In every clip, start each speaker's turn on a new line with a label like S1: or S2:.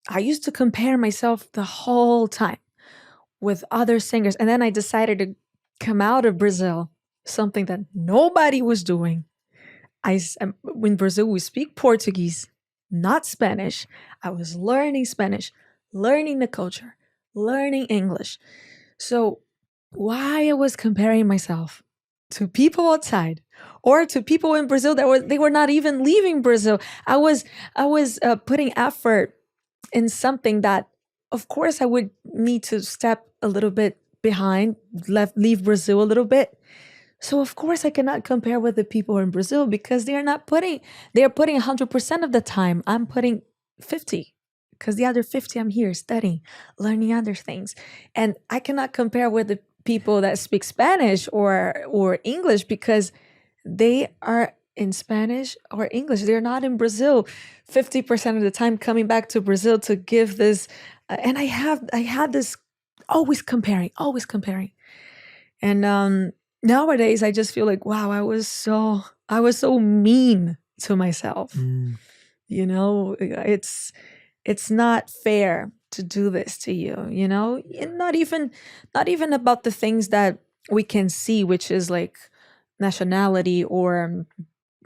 S1: I used to compare myself the whole time with other singers. And then I decided to come out of Brazil, something that nobody was doing. In Brazil, we speak Portuguese, not Spanish. I was learning Spanish, learning the culture, learning English. So why I was comparing myself to people outside or to people in Brazil they were not even leaving Brazil. I was putting effort in something that, of course, I would need to step a little bit behind, leave Brazil a little bit. So of course I cannot compare with the people in Brazil because they are putting 100% of the time. I'm putting 50 because the other 50 I'm here studying, learning other things. And I cannot compare with the people that speak Spanish or English because they are in Spanish or English. They're not in Brazil 50% of the time, coming back to Brazil to give this. And I had this always comparing. And nowadays I just feel like, wow, I was so mean to myself. You know, it's not fair to do this to you, you know? And not even about the things that we can see, which is like nationality or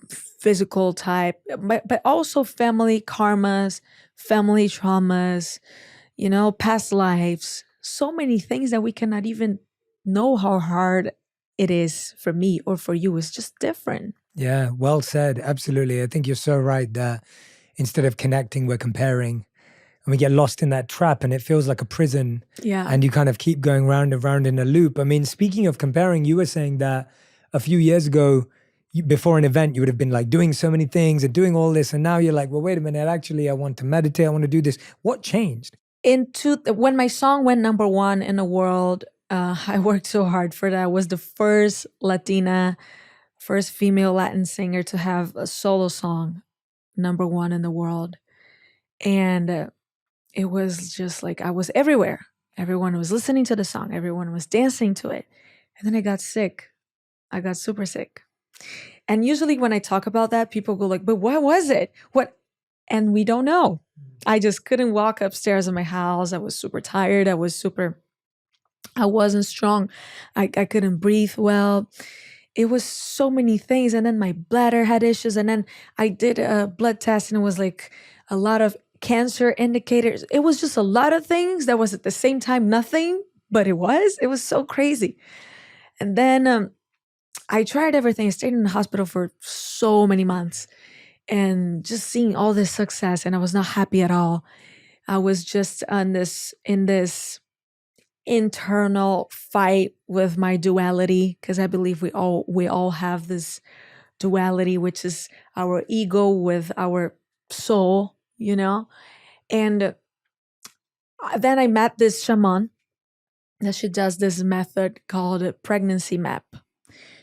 S1: physical type, but also family karmas, family traumas, you know, past lives, so many things that we cannot even know how hard it is for me or for you. It's just different.
S2: Yeah, well said. Absolutely. I think you're so right that instead of connecting, we're comparing. And we get lost in that trap and it feels like a prison.
S1: Yeah.
S2: And you kind of keep going round and round in a loop. I mean, speaking of comparing, you were saying that a few years ago, before an event, you would have been like doing so many things and doing all this. And now you're like, well, wait a minute, actually, I want to meditate. I want to do this. What changed?
S1: When my song went #1 in the world, I worked so hard for that. I was the first female Latin singer to have a solo song #1 in the world. And it was just like I was everywhere. Everyone was listening to the song. Everyone was dancing to it. And then I got sick. I got super sick. And usually when I talk about that, people go like, but what was it? What? And we don't know. I just couldn't walk upstairs in my house. I was super tired. I wasn't strong. I couldn't breathe well. It was so many things. And then my bladder had issues. And then I did a blood test and it was like a lot of cancer indicators. It was just a lot of things that was at the same time nothing, but it was so crazy. And then I tried everything. I stayed in the hospital for so many months and just seeing all this success, and I was not happy at all. I was just in this internal fight with my duality, because I believe we all have this duality, which is our ego with our soul, you know. And then I met this shaman that she does this method called a pregnancy map.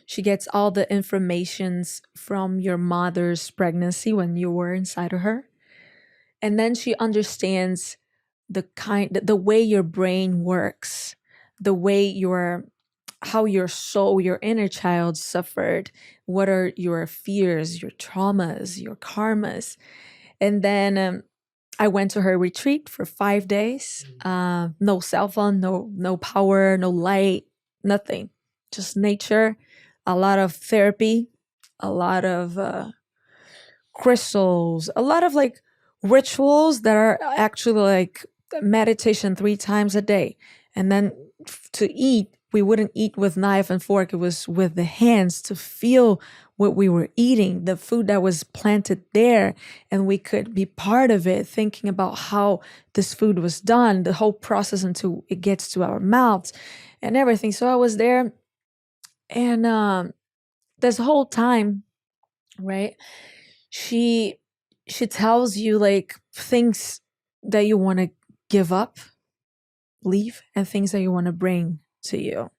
S1: She gets all the informations from your mother's pregnancy when you were inside of her. And then she understands the way your brain works, the way how your soul, your inner child suffered, what are your fears, your traumas, your karmas. And then I went to her retreat for 5 days. No cell phone, no power, no light, nothing. Just nature, a lot of therapy, a lot of crystals, a lot of like rituals that are actually like meditation 3 times a day. And then to eat, we wouldn't eat with knife and fork. It was with the hands to feel what we were eating, the food that was planted there. And we could be part of it, thinking about how this food was done, the whole process until it gets to our mouths and everything. So I was there. And this whole time, right, she tells you like things that you want to give up, leave, and things that you want to bring to you.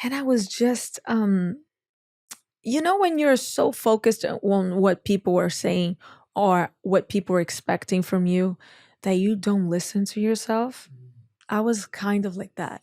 S1: And I was just, you know, when you're so focused on what people are saying or what people are expecting from you that you don't listen to yourself. I was kind of like that.